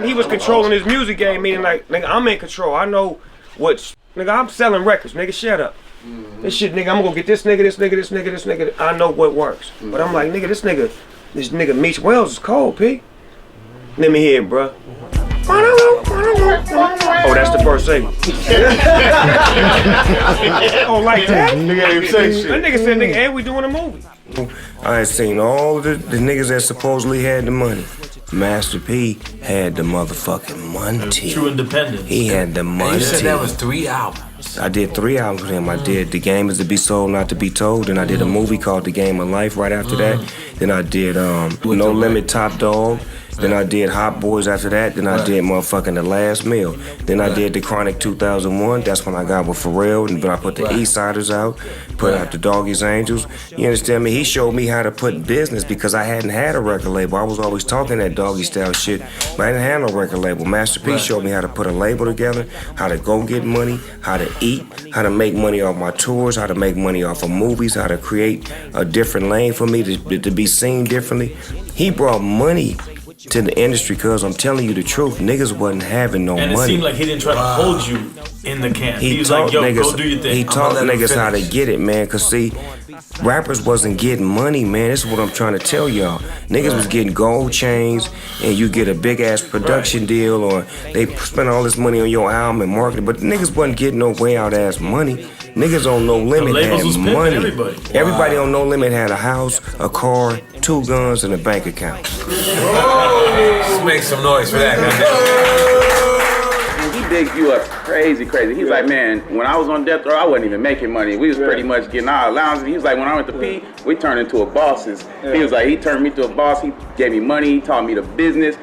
He was controlling his music game, meaning like, nigga, I'm in control. I know what's, nigga, I'm selling records, nigga, shut up. This shit, nigga, I'm gonna get this nigga, this nigga, this nigga, this nigga. I know what works. But I'm like, nigga, this nigga Meech Wells is cold, P. Let me hear it, bruh. Oh, that's the first segment. Oh, like that? Nigga ain't say shit. That nigga said, nigga, hey, we doing a movie. I had seen all the niggas that supposedly had the money. Master P had the motherfucking money. True independence. He had the money. You said that was 3 albums. I did 3 albums with him. I did The Game Is To Be Sold, Not To Be Told. Then I did a movie called The Game of Life right after that. Then I did No Limit Top Dog. Then I did Hot Boys after that. Then I did motherfucking The Last Meal. Then I did The Chronic 2001. That's when I got with Pharrell. And then I put the East Siders out. Put out the Doggy's Angels. You understand me? He showed me how to put business because I hadn't had a record label. I was always talking that Doggystyle shit, but I didn't have no record label. Master P showed me how to put a label together, how to go get money, how to eat, how to make money off my tours, how to make money off of movies, how to create a different lane for me to be seen differently. He brought money to the industry, cause I'm telling you the truth, niggas wasn't having no money. And it seemed like he didn't try to hold you in the camp. He was like, yo, niggas, go do your thing. He taught niggas how to get it, man, cause see, rappers wasn't getting money, man. This is what I'm trying to tell y'all. Niggas was getting gold chains, and you get a big ass production deal, or they spend all this money on your album and marketing, but niggas wasn't getting no way out ass money. Niggas on No Limit had money. Everybody on No Limit had a house, a car, 2 guns, and a bank account. Let's make some noise for that, He digged you up crazy. He's like, man, when I was on death row, I wasn't even making money. We was pretty much getting our allowances. He was like, when I went to P, we turned into a bosses. He was like, he turned me to a boss. He gave me money. He taught me the business.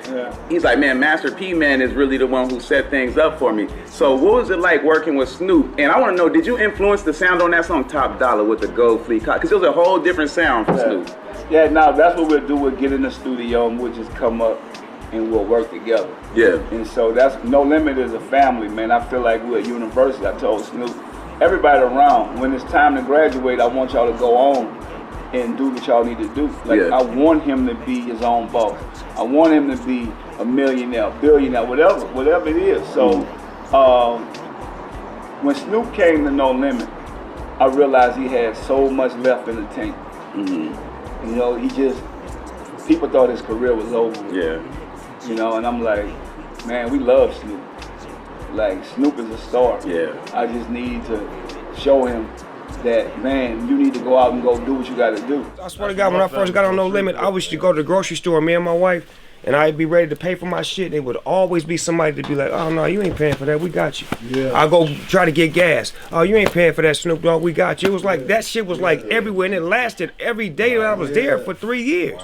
He's like, man, Master P, man, is really the one who set things up for me. So what was it like working with Snoop? And I want to know, did you influence the sound on that song Top Dollar with the Gold Fleet? Because it was a whole different sound from Snoop. Yeah, now that's what we'll do. We'll get in the studio and we'll just come up and we'll work together. Yeah. And so that's No Limit is a family, man. I feel like we're at university. I told Snoop, everybody around, when it's time to graduate, I want y'all to go on and do what y'all need to do. Like I want him to be his own boss. I want him to be a millionaire, billionaire, whatever it is. So when Snoop came to No Limit, I realized he had so much left in the tank. You know, people thought his career was over. Yeah. You know, and I'm like, man, we love Snoop. Like, Snoop is a star. Yeah. I just need to show him that, man, you need to go out and go do what you gotta do. I swear to God, when I first got on No Limit, I used to go to the grocery store, me and my wife, and I'd be ready to pay for my shit. There would always be somebody to be like, oh no, you ain't paying for that, we got you. Yeah. I go try to get gas. Oh, you ain't paying for that, Snoop Dogg, we got you. It was like, that shit was like everywhere, and it lasted every day that I was there for 3 years.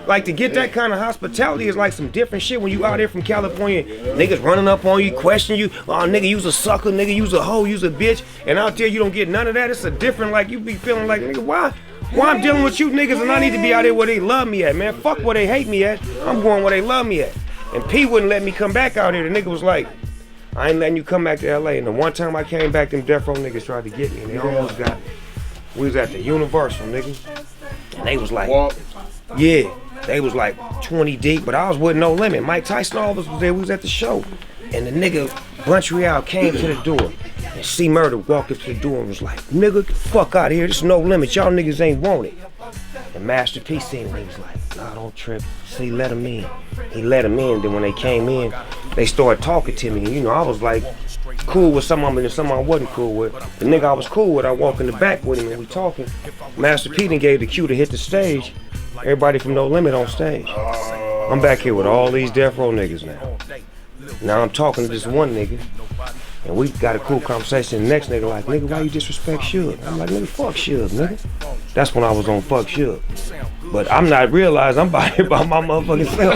Like, to get that kind of hospitality is like some different shit when you out there from California, niggas running up on you, questioning you, oh nigga, you's a sucker, nigga, you's a hoe, you's a bitch, and out there you don't get none of that. It's a different, like, you be feeling like, nigga, why I'm dealing with you niggas and I need to be out there where they love me at, man. Fuck where they hate me at, I'm going where they love me at. And P wouldn't let me come back out here. The nigga was like, I ain't letting you come back to LA. And the one time I came back, them death row niggas tried to get me and they almost got me. We was at the Universal, nigga. And they was like, yeah, they was like 20 deep, but I was with No Limit. Mike Tyson, all of us was there, we was at the show. And the nigga, Bunch Real, came to the door. And C Murder walked up to the door and was like, nigga, get the fuck out of here, this No Limit, y'all niggas ain't want it. And Master P seen him, he was like, nah, don't trip. See, let him in. He let him in, then when they came in, they started talking to me. And you know, I was like, cool with some of them and some I wasn't cool with. The nigga I was cool with, I walk in the back with him and we talking. Master P then gave the cue to hit the stage. Everybody from No Limit on stage. I'm back here with all these death row niggas now. Now I'm talking to this one nigga, and we got a cool conversation. The next nigga like, nigga, why you disrespect Suge? I'm like, nigga, fuck Suge, nigga. That's when I was on fuck Suge. But I'm not realizing I'm about here by my motherfucking self.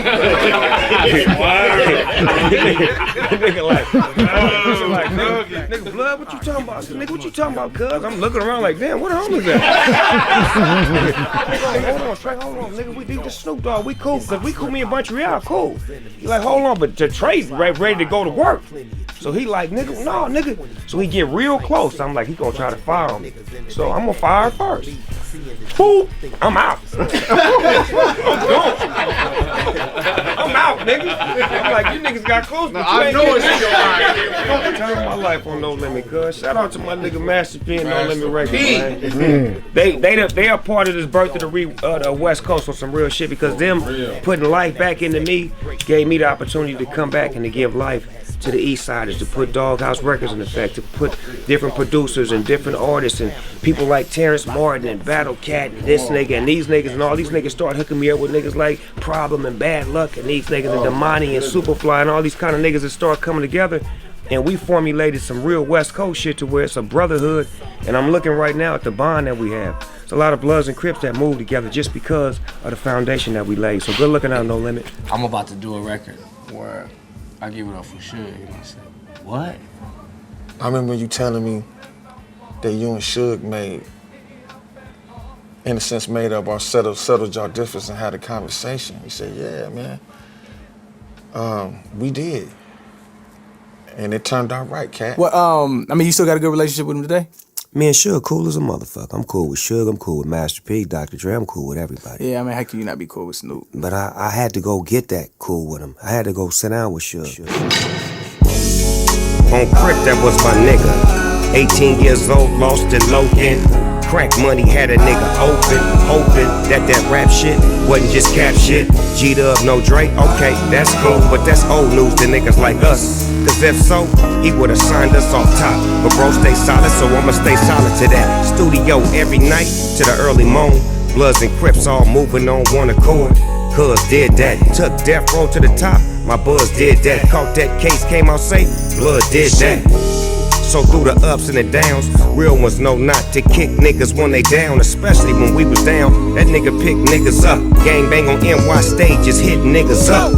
nigga, blood, what you talking about? Nigga, what you talking about, cuz? I'm looking around like, damn, what the hell is that? Hold on, nigga, we beat the Snoop Dogg, we cool, cause we cool, me and Bunch Real, cool. He like, hold on, but the Trey's ready to go to work. So he like, nigga, no, nigga. So he get real close. I'm like, he gonna try to fire me. So I'm gonna fire first. Boop, I'm out. I'm I'm out, nigga. I'm like, you niggas got close, but I know it's in your mind. fucking time of my life on No Limit, cuz. Shout out to my nigga Master P and No Limit Records, man. They are part of this birth of the West Coast on some real shit because them putting life back into me gave me the opportunity to come back and to give life to the East Siders, to put Doghouse Records in effect, to put different producers and different artists and people like Terrence Martin and Battle Cat and this nigga and these niggas and all these niggas start hooking me up with niggas like Problem and Bad Luck and these niggas and Damani and Superfly and all these kind of niggas that start coming together. And we formulated some real West Coast shit to where it's a brotherhood. And I'm looking right now at the bond that we have. It's a lot of Bloods and Crips that move together just because of the foundation that we laid. So good looking out, No Limit. I'm about to do a record where I give it up for sure. You know what I'm saying? What? I remember you telling me that you and Suge made, in a sense, made up or settled y'all difference and had a conversation. You said, yeah, man. We did. And it turned out right, Cat. Well, I mean, you still got a good relationship with him today? Me and Suge cool as a motherfucker. I'm cool with Suge, I'm cool with Master P, Dr. Dre, I'm cool with everybody. Yeah, I mean, how can you not be cool with Snoop? But I had to go get that cool with him. I had to go sit down with Suge. On Crip, that was my nigga. 18 years old, lost in Logan. Crack money had a nigga open. That rap shit wasn't just cap shit. G-Dub, no Drake, okay, that's cool. But that's old news to niggas like us. Cause if so, he would've signed us off top. But bro, stay solid, so I'ma stay solid to that. Studio every night to the early morn. Bloods and Crips all moving on one accord. Cuz did that, took Death Row to the top. My buzz did that, caught that case, came out safe. Blood did that. So through the ups and the downs, real ones know not to kick niggas when they down, especially when we was down. That nigga pick niggas up. Gang bang on NY stages, hit niggas up.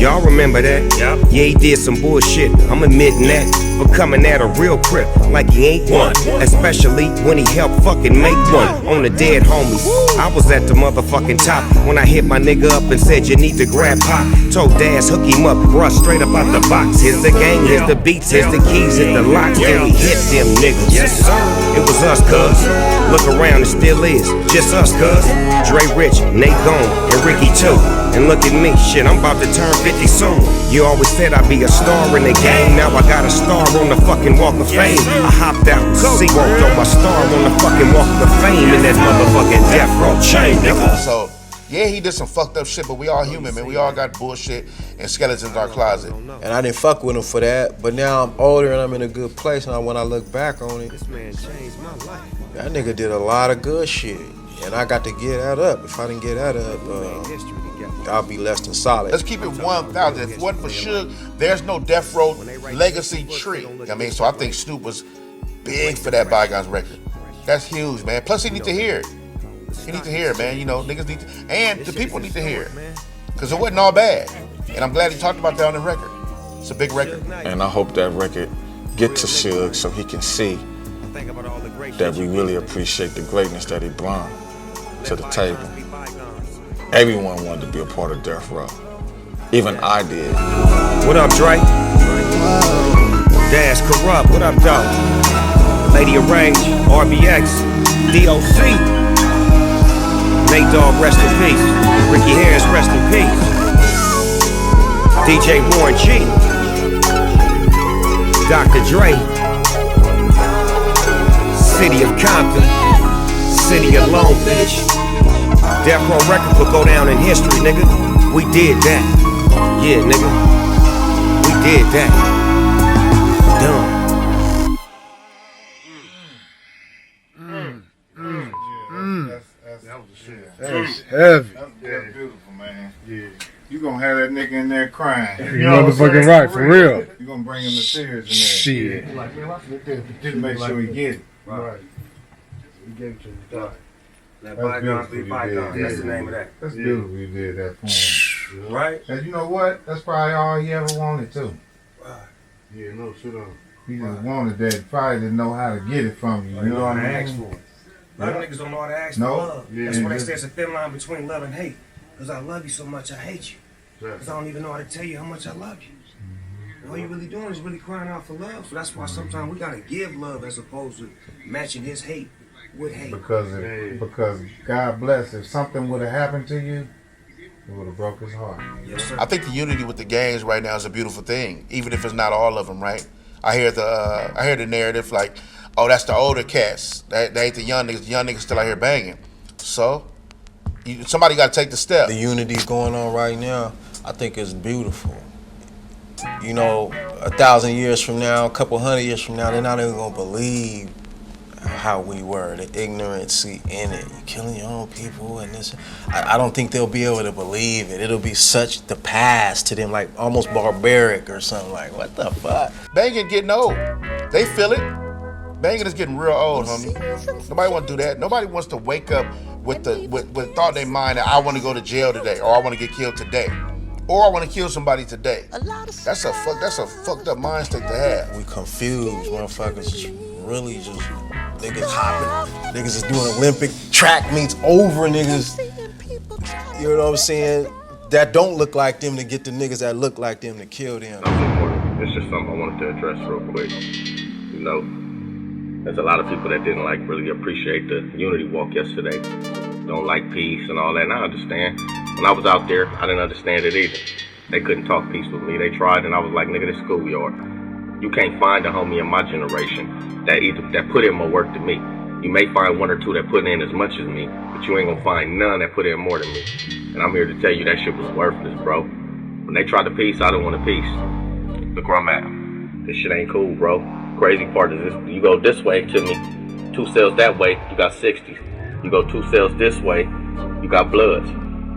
Y'all remember that? Yeah, he did some bullshit, I'm admitting that. For coming at a real Crip like he ain't one. Especially when he helped fucking make one on the dead homies. I was at the motherfucking top when I hit my nigga up and said you need to grab Pop. Told Daz hook him up, bruh straight up out the box. Here's the gang, here's the beats, here's the keys, here's the locks. Then we hit them niggas. It was us, cuz. Look around, it still is. Just us, cuz. Dre Rich, Nate Gone, and Ricky too. And look at me, shit, I'm about to turn 50 soon. You always said I'd be a star in the game. Now I got a star on the fucking Walk of Fame. I hopped out, see, walked on my star on the fucking Walk of Fame in that motherfucking Death Row chain, nigga. So, yeah, he did some fucked up shit, but we all human, man. We all got bullshit and skeletons in our closet. And I didn't fuck with him for that, but now I'm older and I'm in a good place, and when I look back on it, This man changed my life. that nigga did a lot of good shit. And I got to get that up. If I didn't get that up, I'll be less than solid. Let's keep it 1,000. If it wasn't for Suge, there's no Death Row legacy tree. I mean, so I think Snoop was big for that Bygones record. That's huge, man. Plus, he need to hear it. He need to hear it, man. You know, niggas need to, and the people need to hear it. Because it wasn't all bad. And I'm glad he talked about that on the record. It's a big record. And I hope that record get to Suge so he can see that we really appreciate the greatness that he brought to the table. Everyone wanted to be a part of Death Row. Even I did. What up, Dre? Dash Corrupt, what up, dog? Lady of Rage, RBX, DOC. Nate Dogg, rest in peace. Ricky Harris, rest in peace. DJ Warren G. Dr. Dre. City of Compton. City of Long Beach. Death Row Records will go down in history, nigga. We did that. Yeah, nigga. We did that. Dumb. That's heavy. That's beautiful, man. Yeah. You gonna have that nigga in there crying. You motherfucking right, for real. You gonna bring him to tears in there. Shit. Just make sure he get it. Right. We gave it to him. Let bygones be bygones. That's the name of that. That's beautiful you did that for him. Right? And you know what? That's probably all he ever wanted too. Yeah, no shit on. He just wanted that. Probably didn't know how to get it from you. You know what I mean? A lot of niggas don't know how to ask for love. That's why they say it's a thin line between love and hate. Because I love you so much, I hate you. Because I don't even know how to tell you how much I love you. And all you're really doing is really crying out for love. So that's why sometimes we gotta give love as opposed to matching his hate with hate. Because God bless, if something would have happened to you, It would have broke his heart. Yes, sir. I think the unity with the gangs right now is a beautiful thing, even if it's not all of them, right? I hear the narrative like, oh, that's the older cats. That ain't the young niggas. The young niggas still out here banging. So, somebody got to take the step. The unity going on right now, I think is beautiful. You know, 1,000 years from now, a couple hundred years from now, they're not even gonna believe how we were, the ignorancy in it. You're killing your own people and this. I don't think they'll be able to believe it. It'll be such the past to them, like almost barbaric or something. Like, what the fuck? Banging getting old. They feel it. Banging is getting real old, homie. Nobody want to do that. Nobody wants to wake up with thought in their mind that I want to go to jail today, or I want to get killed today, or I want to kill somebody today. That's a fucked up mind state to have. We confused, motherfuckers. Really just niggas hopping. Niggas is doing Olympic track meets over niggas. You know what I'm saying? That don't look like them to get the niggas that look like them to kill them. It's just something I wanted to address real quick. You know, there's a lot of people that didn't really appreciate the unity walk yesterday. Don't like peace and all that, and I understand. When I was out there, I didn't understand it either. They couldn't talk peace with me. They tried, and I was like, nigga, this schoolyard. You can't find a homie in my generation that put in more work than me. You may find one or two that put in as much as me, but you ain't gonna find none that put in more than me. And I'm here to tell you that shit was worthless, bro. When they tried to peace, I didn't want a peace. Look where I'm at. This shit ain't cool, bro. Crazy part is this: you go this way to me, 2 cells that way, you got 60s. You go 2 cells this way, you got bloods.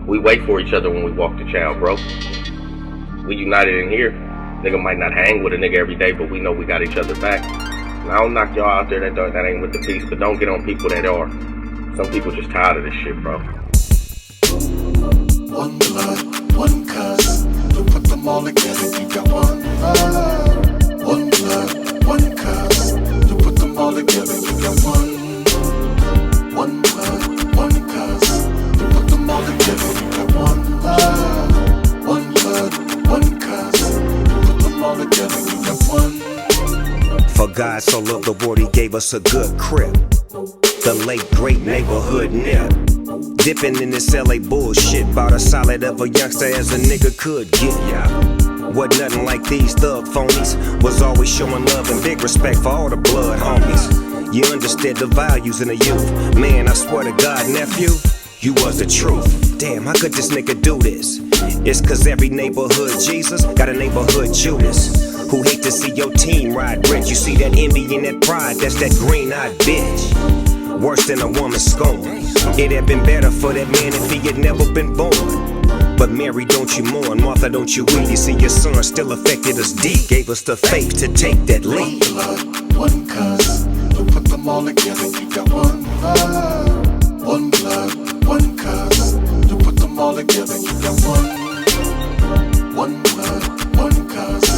We wait for each other when we walk the child, bro. We united in here. Nigga might not hang with a nigga every day, but we know we got each other back. And I don't knock y'all out there that ain't with the peace, but don't get on people that are. Some people just tired of this shit, bro. One blood, one cuz. To put them all together, you got one blood. One blood, one cuz. To put them all together, you got one. One blood, one cuz. To put them all together, you got one blood. One blood, one cuz. All together, you got one. For God so loved the world, he gave us a good crib. The late great neighborhood nip. Dipping in this LA bullshit, about as solid of a youngster as a nigga could get, yeah. Wasn't nothing like these thug phonies. Was always showing love and big respect for all the blood homies. You understood the values in the youth. Man, I swear to God, nephew, you was the truth. Damn, how could this nigga do this? It's cause every neighborhood Jesus got a neighborhood Judas who hate to see your team ride rich. You see that envy and that pride, that's that green-eyed bitch. Worse than a woman's scorn. It had been better for that man if he had never been born. But Mary, don't you mourn, Martha, don't you weep. You see your son still affected us deep, gave us the faith to take that leap. One blood, one cuz. To put them all together, you got one blood. One blood, one cuz. To put them all together, you got one. One blood, one cuz.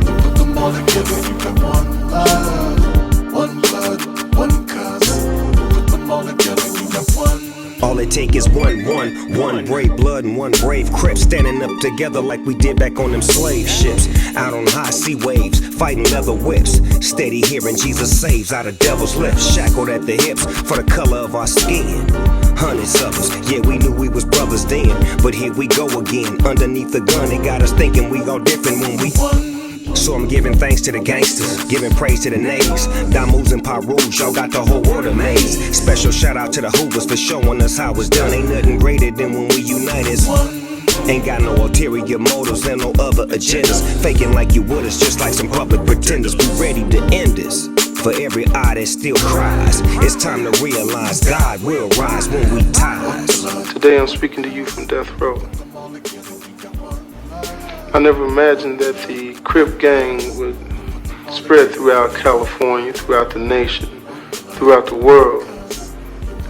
To put them all together, you got one blood. One blood, one cuz. To put them all together, you got one. All it take is one brave blood and one brave crip standing up together like we did back on them slave ships. Out on high sea waves, fighting leather whips. Steady hearing Jesus saves out of devil's lips. Shackled at the hips for the color of our skin. Hundreds of us, yeah, we knew we was brothers then. But here we go again, underneath the gun. It got us thinking we all different when we So I'm giving thanks to the gangsters, giving praise to the nays. Damus and Parus, y'all got the whole world amazed. Special shout out to the Hoovers for showing us how it's done. Ain't nothing greater than when we unite as one. Ain't got no ulterior motives and no other agendas. Faking like you would us, just like some public pretenders. We ready to end this. For every eye that still cries, it's time to realize God will rise when we ties. Today I'm speaking to you from death row. I never imagined that the Crip gang would spread throughout California, throughout the nation, throughout the world.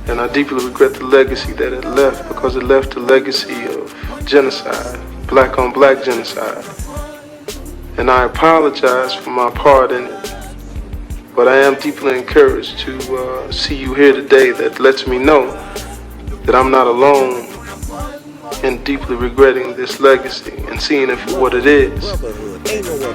And I deeply regret the legacy that it left, because it left a legacy of genocide, black on black genocide. And I apologize for my part in it. But I am deeply encouraged to see you here today. That lets me know that I'm not alone in deeply regretting this legacy and seeing it for what it is.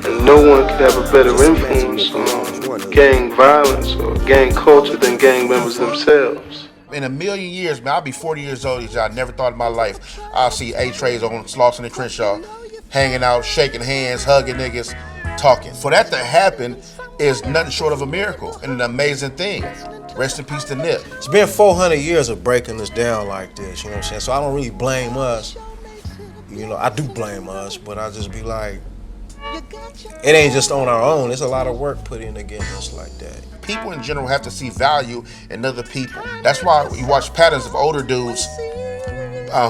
And no one could have a better influence on gang violence or gang culture than gang members themselves. in a million years, man, I'll be 40 years old. I never thought in my life I'll see A-Trays on Slauson and Crenshaw hanging out, shaking hands, hugging niggas, talking. For that to happen is nothing short of a miracle and an amazing thing. Rest in peace to Nip. It's been 400 years of breaking us down like this, you know what I'm saying? So I don't really blame us. You know, I do blame us, but I just be like, it ain't just on our own. There's a lot of work put in to get us like that. People in general have to see value in other people. That's why you watch patterns of older dudes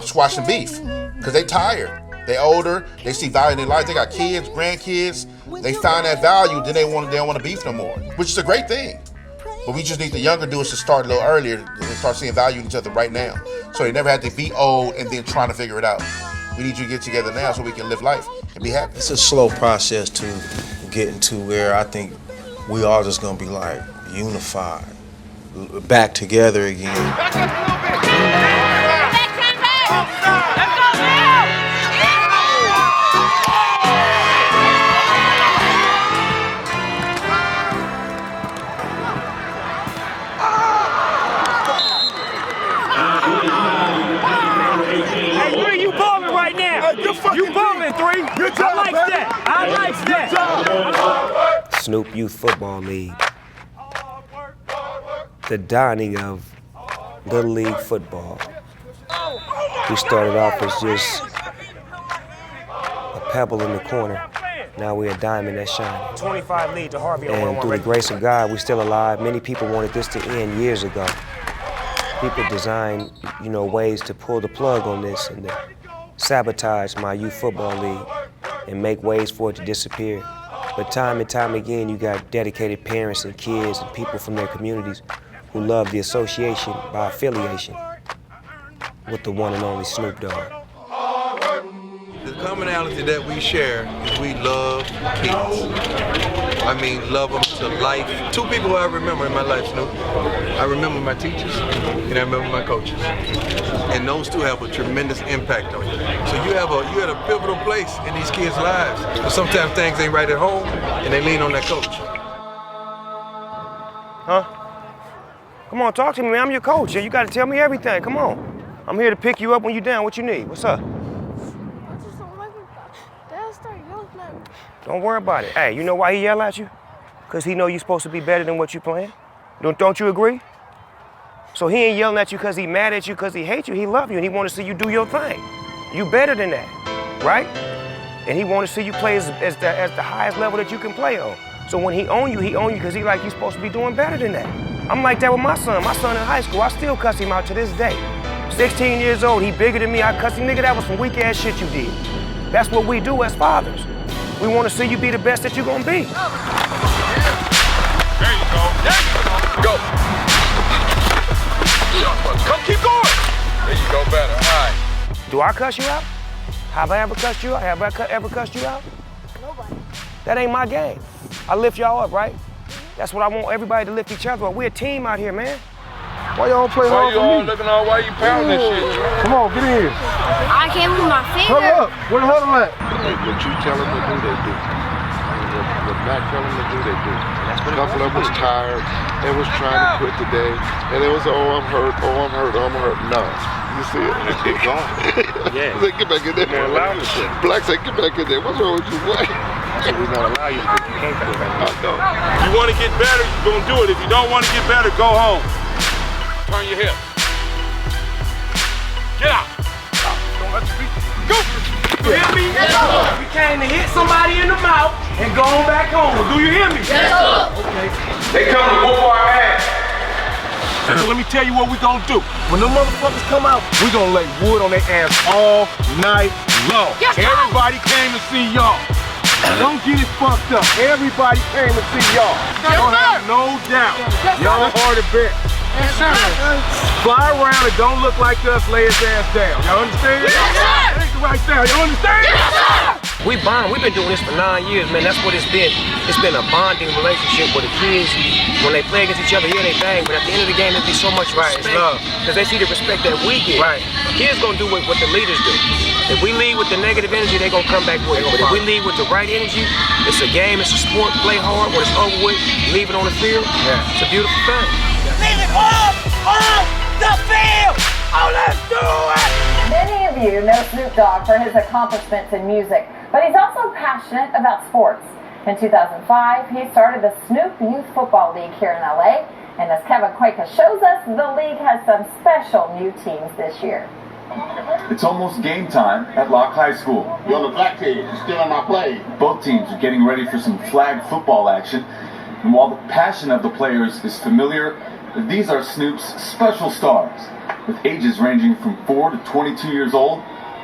squashing beef, because they tired. They older, they see value in their life. They got kids, grandkids. They find that value, then they don't want to beef no more, which is a great thing. But we just need the younger dudes to start a little earlier and start seeing value in each other right now. So they never had to be old and then trying to figure it out. We need you to get together now so we can live life and be happy. It's a slow process to getting to where I think we all just gonna be like unified, back together again. You balling, 3. Good job, I like that. I like that. Snoop Youth Football League. The dawning of Little League football. We started off as just a pebble in the corner. Now we're a diamond that's shining. 25 lead to Harvey on And through the grace of God, we're still alive. Many people wanted this to end years ago. People designed, ways to pull the plug on this and to sabotage my youth football league and make ways for it to disappear. But time and time again, you got dedicated parents and kids and people from their communities who love the association by affiliation with the one and only Snoop Dogg. The commonality that we share is we love kids. I mean, love them to life. 2 people who I remember in my life, Snoop. I remember my teachers and I remember my coaches. And those 2 have a tremendous impact on you. So you had a pivotal place in these kids' lives. But sometimes things ain't right at home and they lean on that coach. Huh? Come on, talk to me, man. I'm your coach. You gotta tell me everything. Come on. I'm here to pick you up when you're down. What you need? What's up? Don't worry about it. Hey, you know why he yell at you? Because he know you're supposed to be better than what you playing. Don't you agree? So he ain't yelling at you because he mad at you, because he hates you. He love you and he want to see you do your thing. You better than that, right? And he want to see you play as the highest level that you can play on. So when he own you because he like you supposed to be doing better than that. I'm like that with my son. My son in high school, I still cuss him out to this day. 16 years old, he bigger than me. I cuss him, nigga, that was some weak ass shit you did. That's what we do as fathers. We want to see you be the best that you're gonna be. There you go. Go. Come, keep going. There you go, better. All right. Do I cuss you out? Have I ever cussed you out? Have I ever cussed you out? Nobody. That ain't my game. I lift y'all up, right? That's what I want everybody to lift each other up. We're a team out here, man. Why y'all play hard for me? Looking all why you pounding this shit? Come on, get in. I can't move my finger. Huddle up. Where the huddle at? What you tell them to do, they do. What Matt tell them to do, they do. A couple of them was tired. They was trying to quit today. And it was, oh, I'm hurt. Oh, I'm hurt. Oh, I'm hurt. No. You see it? Keep going. Yeah. Say, get back in there. You're allowed to quit. Black say, get back in there. What's wrong with you, boy? So we won't allow you to quit. You can't quit. I know. You want to get better, you're going to do it. If you don't want to get better, go home. Turn your hips. Get out. Don't let you go. You hear me? Yes, sir. We came to hit somebody in the mouth and go on back home. Do you hear me? Yes, sir. Okay. They come to whoop our ass. So let me tell you what we gonna do. When them motherfuckers come out, we gonna lay wood on their ass all night long. Yes, sir. Everybody came to see y'all. Don't get it fucked up. Everybody came to see y'all. Yes, Don't sir. have no doubt. Yes, sir. Y'all are the best. Yes, sir. Fly around and don't look like us, lay his ass down. Y'all understand? Yes, sir. Take the right down. Y'all understand? Yes, sir. We bond. We've been doing this for 9 years, man. That's what it's been. It's been a bonding relationship with the kids. When they play against each other, yeah, they bang. But at the end of the game, it'd be so much respect. It's love. Because they see the respect that we get. Right. Kids gonna do what the leaders do. If we lead with the negative energy, they gonna come back with it. But if we lead with the right energy, it's a game, it's a sport, play hard. When it's over with, leave it on the field. Yeah. It's a beautiful thing. Leave it all the field! Oh, let's do it! Many of you know Snoop Dogg for his accomplishments in music, but he's also passionate about sports. In 2005, he started the Snoop Youth Football League here in LA, and as Kevin Quaker shows us, the league has some special new teams this year. It's almost game time at Locke High School. You're on the black team. You're still on my play. Both teams are getting ready for some flag football action. And while the passion of the players is familiar, these are Snoop's special stars. With ages ranging from 4 to 22 years old,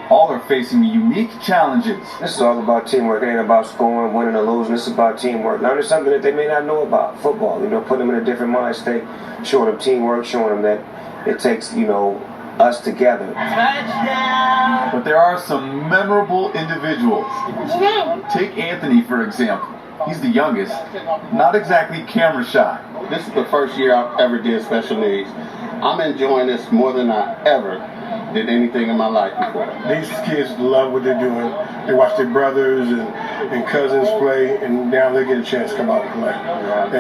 all are facing unique challenges. This is all about teamwork. It ain't about scoring, winning or losing. This is about teamwork. Learning something that they may not know about. Football, putting them in a different mind state, showing them teamwork, showing them that it takes, us together. Touchdown! But there are some memorable individuals. Take Anthony, for example. He's the youngest, not exactly camera shy. This is the first year I've ever did special needs. I'm enjoying this more than I ever did anything in my life before. These kids love what they're doing. They watch their brothers and cousins play, and now they get a chance to come out and play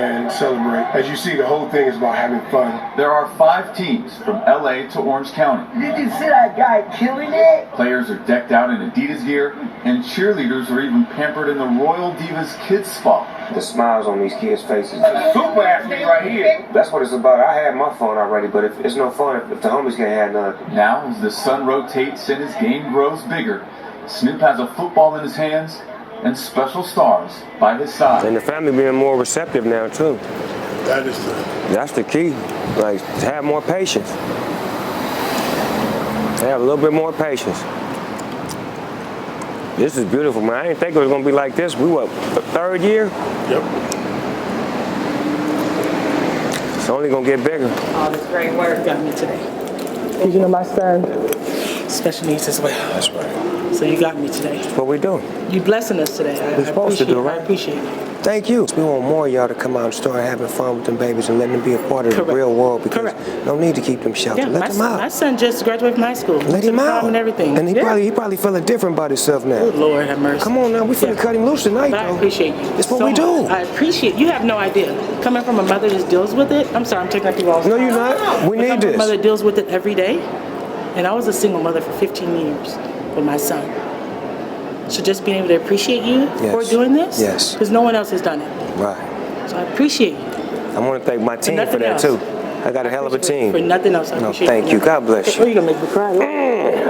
and celebrate. As you see, the whole thing is about having fun. There are 5 teams from LA to Orange County. Did you see that guy killing it? Players are decked out in Adidas gear, and cheerleaders are even pampered in the Royal Divas Kids Spa. The smiles on these kids' faces. Super athlete right here. That's what it's about. I had my fun already, but if it's no fun if the homies can't have none. Now, as the sun rotates and his game grows bigger, Snoop has a football in his hands and special stars by his side. And the family being more receptive now, too. That's the key. Like, have more patience. Have a little bit more patience. This is beautiful, man. I didn't think it was going to be like this. We what, 3rd year? Yep. It's only going to get bigger. All this great work got me today. Did you know my son? Special needs as well. That's right. So you got me today. That's what we doing. You blessing us today. We're supposed to do, right? I appreciate it. Thank you. We want more of y'all to come out and start having fun with them babies and letting them be a part of the real world because no need to keep them sheltered. Let them out. My son just graduated from high school. Let him out. And everything. And he probably feeling different about himself now. Good Lord have mercy. Come on now, we finna cut him loose tonight, I appreciate you. It's what we do. I appreciate you. Have no idea. Coming from a mother that deals with it. I'm sorry, I'm taking up you all. No, you're not. We need this. My mother deals with it every day. And I was a single mother for 15 years with my son. So just being able to appreciate you for doing this. Yes. Because no one else has done it. Right. So I appreciate you. I want to thank my team for that too. I got a hell of a team. For nothing else, I appreciate thank you. God bless you. Oh, you're going to make me cry.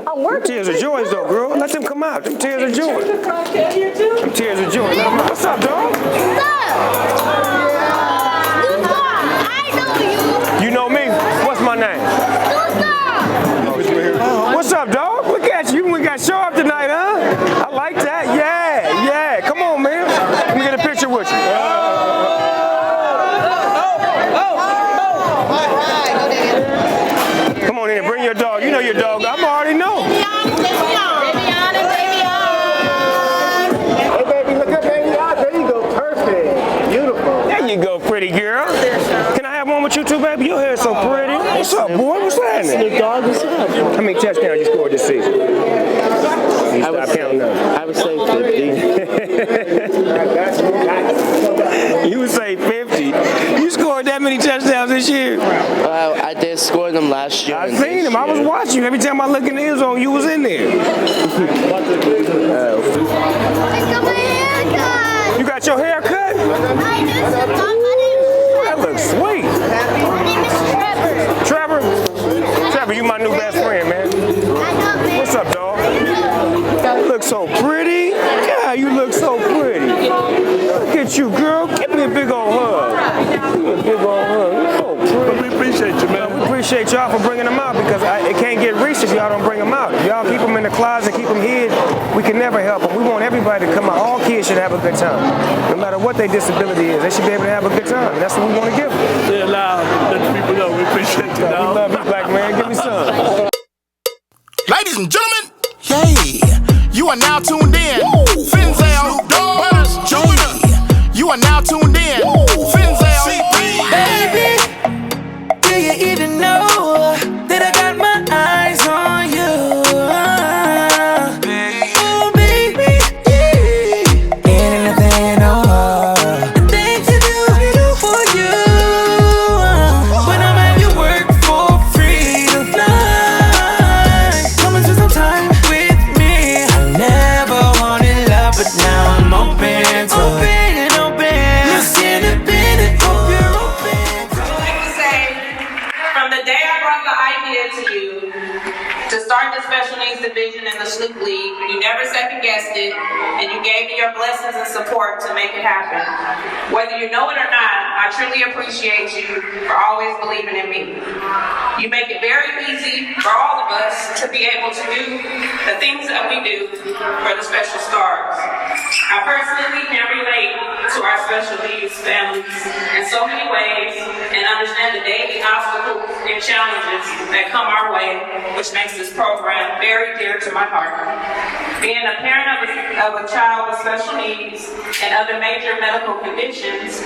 I'm working. Tears of joy though, girl. Let them come out. Them tears of joy. Them tears of joy. What's up, dog? You know me? What's my name? What's up, dog? Look at you. We got show up tonight, huh? I like that. Yeah. Come on, man. Let me get a picture with you. Come on in, bring your dog. You know your dog. I already know. Hey, baby, look up, baby. There you go. Perfect. Beautiful. There you go, pretty girl. Can I have one with you too, baby? Your hair's so pretty. What's up, boy? What's happening? Snoop Dogg, what's up? How many touchdowns you scored this season? You stop counting up. I would say 50. You would say 50. You scored that many touchdowns this year? I did score them last year. I seen them. I was watching you. Every time I look in the end zone, you was in there. You got your hair cut? That looks sweet. My name is Trevor. Trevor, you my new best friend, man. What's up, dog? You look so pretty. Yeah, you look so pretty. Look at you, girl. Give me a big old hug. Give me a big old hug. You're so pretty. We appreciate you, man. We appreciate y'all for bringing them out because it can't get reached if y'all don't bring them out. If y'all keep them in the closet, keep them hid, we can never help them. We want everybody to come out. All kids should have a good time. No matter what their disability is, they should be able to have a good time. And that's what we want to give them. Say it loud. Let the people know. We appreciate you, dog. We love you, black man. Give me some. Ladies and gentlemen, you are now tuned in. Finzel, you are now tuned in. Finzel, baby, do you even know that I got my eyes on you? Oh, baby, anything, the things you do for you. When I'm at your work for free. blessings and support to make it happen. Whether you know it or not, I truly appreciate you for always believing in me. You make it very easy for all of us to be able to do the things that we do for the special stars. I personally can relate to our special needs families in so many ways and understand the daily obstacles and challenges that come our way, which makes this program very dear to my heart. Being a parent of a child with special needs and other major medical conditions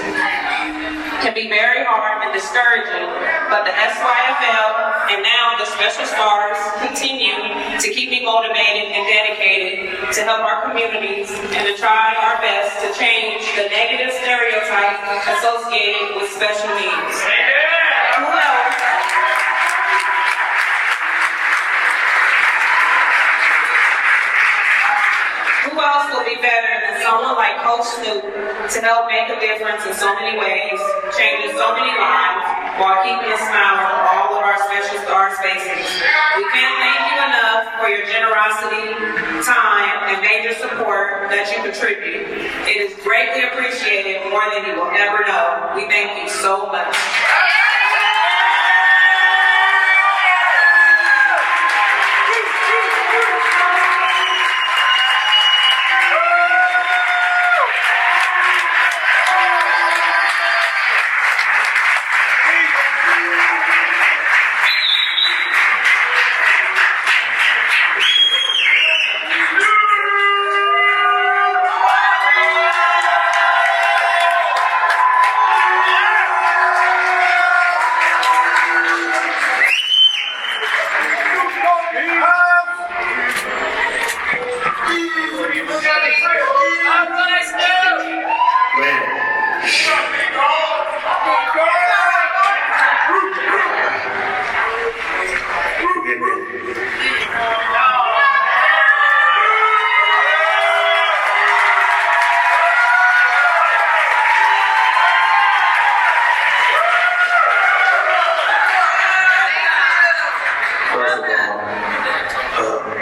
can be very hard and discouraging, but the SYFL and now the Special Stars continue to keep me motivated and dedicated to help our communities and to try our best to change the negative stereotypes associated with special needs. Who else will be better than someone like Coach Snoop to help make a difference in so many ways, changing so many lives, while keeping a smile on all of our special stars' faces. We can't thank you enough for your generosity, time, and major support that you contribute. It is greatly appreciated more than you will ever know. We thank you so much.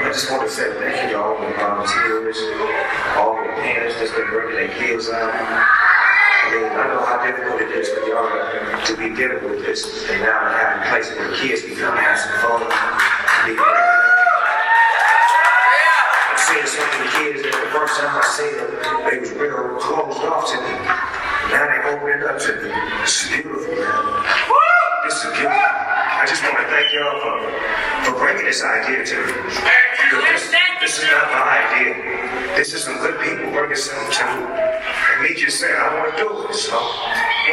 I just want to say thank you to all the volunteers, all the parents that's been bringing their kids out. I mean, I know how difficult it is for y'all to be dealing with this, and now to have a place where the kids can come and have some fun, be I'm seeing so many kids that the first time I seen them, they was real closed off to me. Now they opening up to me. It's beautiful, man. This is beautiful. I just want to thank y'all for bringing this idea to me. This is not my idea. This is some good people bringing something to me. And me just saying, I want to do it. So I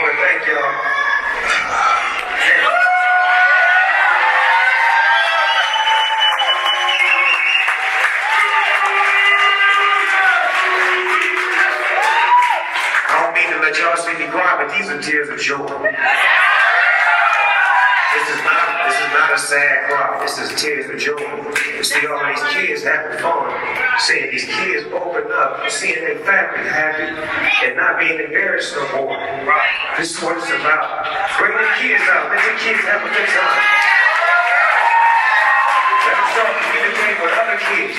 want to thank y'all. I don't mean to let y'all see me cry, but these are tears of joy. This is not a sad cry. This is tears of joy. To see all these kids having fun, seeing these kids open up, seeing their family happy, and not being embarrassed no more. This is what it's about. Bring the kids out. Let the kids have a good time. Let them start communicating with other kids.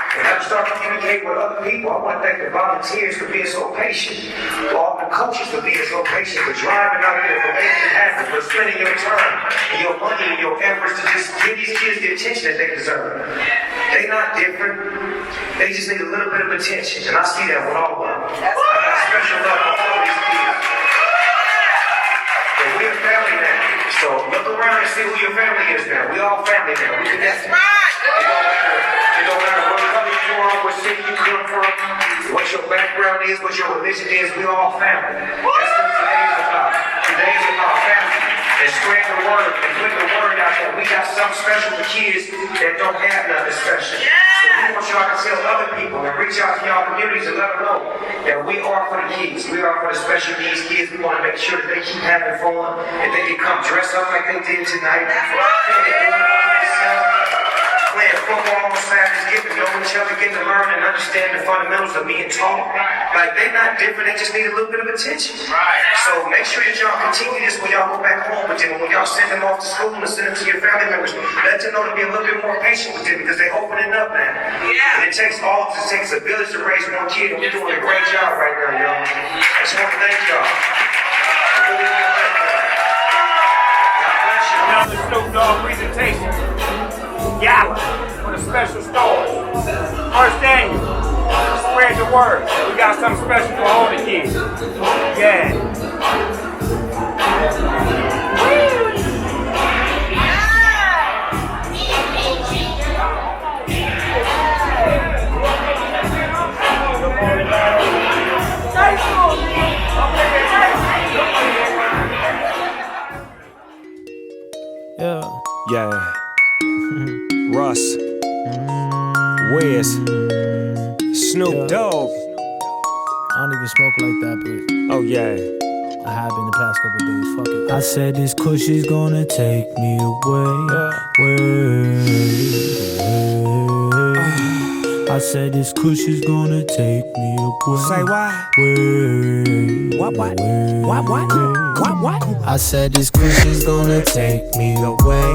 And let them start communicating with other people. I want to thank the volunteers for being so patient. All the coaches for being so patient, for driving out here, for making it happen, for spending your time and your money and your efforts to just give these kids the attention that they deserve. They're not different. They just need a little bit of attention. And I see that with all of them. I got special love for all these kids. And we're a family now. So look around and see who your family is now. We all family now. We connected. It don't matter what color you are, what city you come from, what your background is, what your religion is. We all family. That's what today is about. Today is about family. And spreading the word and putting the word out there. We got something special for kids that don't have nothing special. So we want y'all to tell other people and reach out to y'all communities and let them know that we are for the kids. We are for the special needs kids. We want to make sure that they keep having fun, that they can come dress up like they did tonight. playing football on Saturdays, getting to know each other, getting to learn and understand the fundamentals of being taught. Like, they're not different, they just need a little bit of attention. So make sure that y'all continue this when y'all go back home with them. When y'all send them off to school and send them to your family members, let them know to be a little bit more patient with them because they're opening up, man. And it takes a village to raise one kid, and we're doing a great job right now, y'all. I just want to thank y'all. I really want to thank y'all. God bless you. Another Snoop Dogg presentation. Gala for the special stores. First annual. Spread the word. We got something special for all the kids. Yeah. Yeah. Russ. Wiz. Snoop Dogg. I don't even smoke like that, but oh yeah, I have been the past couple days. Fuck it. I said this kush is gonna take me away. I said this kush is gonna take me away. Say why? What? I said this kush is gonna take me away.